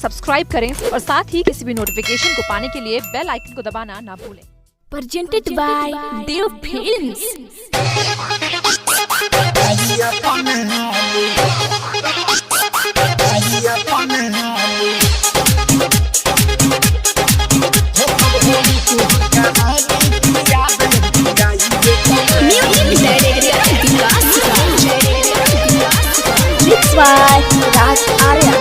Subscribe करें और साथ ही किसी भी नोटिफिकेशन को पाने के लिए बेल आइकन को दबाना ना भूलें। Presented by Dev Films. Mixed by Raj Arya.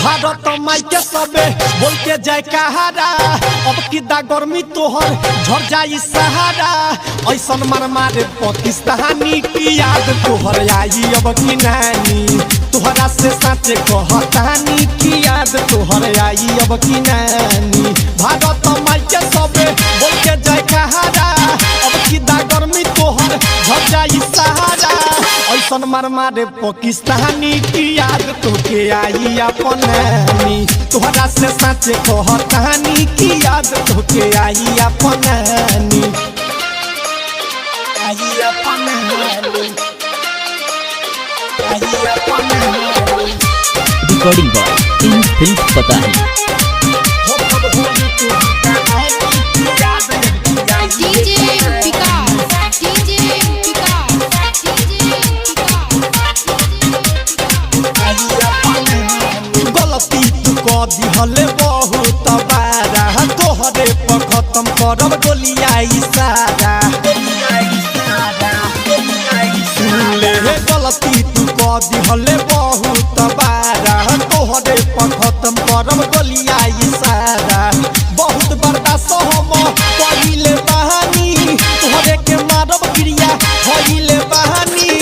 Bharat माई के सबे बोल के जाए कहारा, अब की दा गर्मी तोहर झड़ जाई सहारा। ऐसन मार मारे पाकिस्तानी की याद तोहर आई अब की नानी, तोहरा से साचे कहतानी की याद तोहर आई अब की नानी। भारत माई के सबे बोल के जाए कहारा, अब की दा गर्मी तोहर झड़ जाई सहारा। ऐसन मार मारे पाकिस्तानी की याद तोके आई अपन नानी, तोहरा से साचे कहतानी की याद तोके आई अपन नानी, आई अपन नानी, आई अपन नानी। रिकॉर्डिंग बाय इन फिल्म पता है। दिहले बहुत बारा, तोहरे पर खत्म करब गोलिया इशारा। सुनले गलती तू कर दिहले बहुत बारा, तोहरे पर खत्म करब गोलिया इशारा। बहुत बर्दाश्त हम कइले बहानी, तोहरे के मारब क्रिया होइले बहानी।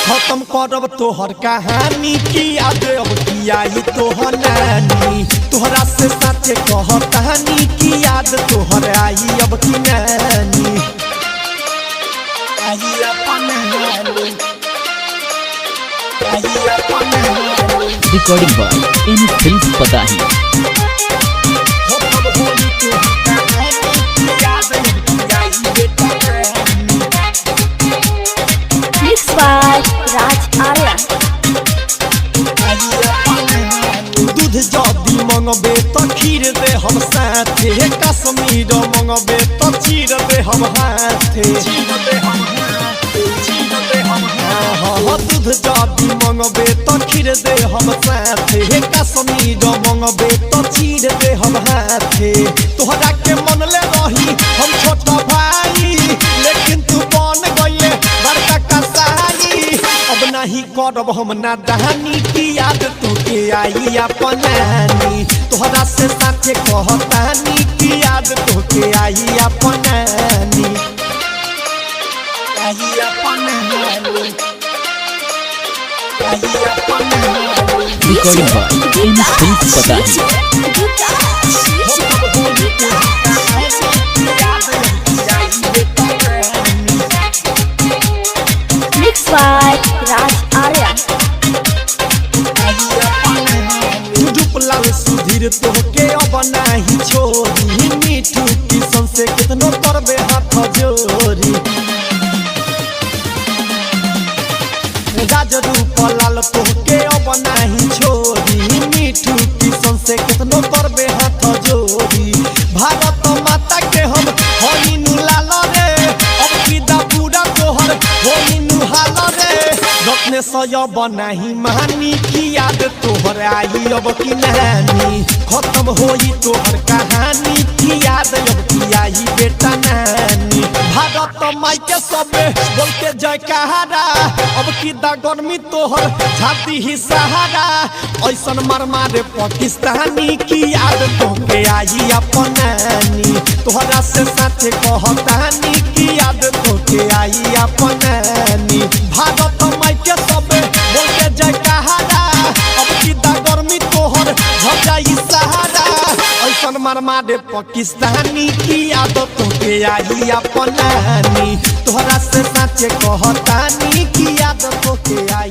खत्म करब तोहर कहानी की याद अब की आई तोहर नानी, तोहरा से साचे कहतानी की याद तोहर आई अब की नानी, आई अपन नानी, आई अपन नानी। रिकॉर्डिंग बाय इन फिल्म पता है। Mixed by Raj Arya. दूध जदी मंगबे तो खीर दे हम साथे, कश्मीर मंगबे तो चीर दे हम हाथे। दूध जदी मंगबे तो खीर दे हम साथे, कश्मीर मंगबे तो चीर दे हम हाथे। तोहरा के मन ले रही हम छोटा भाई, लेकिन तू बन गइले बड़का कसाई। अब नहीं करब हम नादानी की याद तोके आई अपन नानी, तोहरा से साथे कहतानी की याद तोके आई अपन नानी, आई अपन नानी, आई अपन नानी। रिकॉर्डिंग बाय इन फिल्म पता है। Mixed by Raj Arya. Ruplal Sudhir तोहके अब नाही छोरी, मीठू किशन से कितनो करबे हाथ जोरी। राज रूपलाल तोहके अब नाही छोरी, मीठू किशन से कितनो करबे हाथ जोरी। भारत माता के हम होली नुलाल रे, अब की दा पूरा तोहर होली नुहाल रे। रत्ने सयब नाही मानी की याद तोहर आई अब की नानी, खत्म होई तोहर कहानी की याद अब की आई बेटा नानी। भारत माई के सबे बोल के जय कहारा, अब की दा गर्मी तोहर छाती ही सहारा। ऐसन मार मारे पाकिस्तानी की याद तोके आई अपन नानी, तोहरा से साथे कहतानी की याद तोके आई अपन नानी। भारत माई के सबे बोल के जय कहारा, अब की दा गर्मी तोहर झड़ जाई सहारा। ऐसन मार मारे पाकिस्तानी की याद तोके आई अपन नानी, तोहरा से साचे कहतानी की याद तोके आई।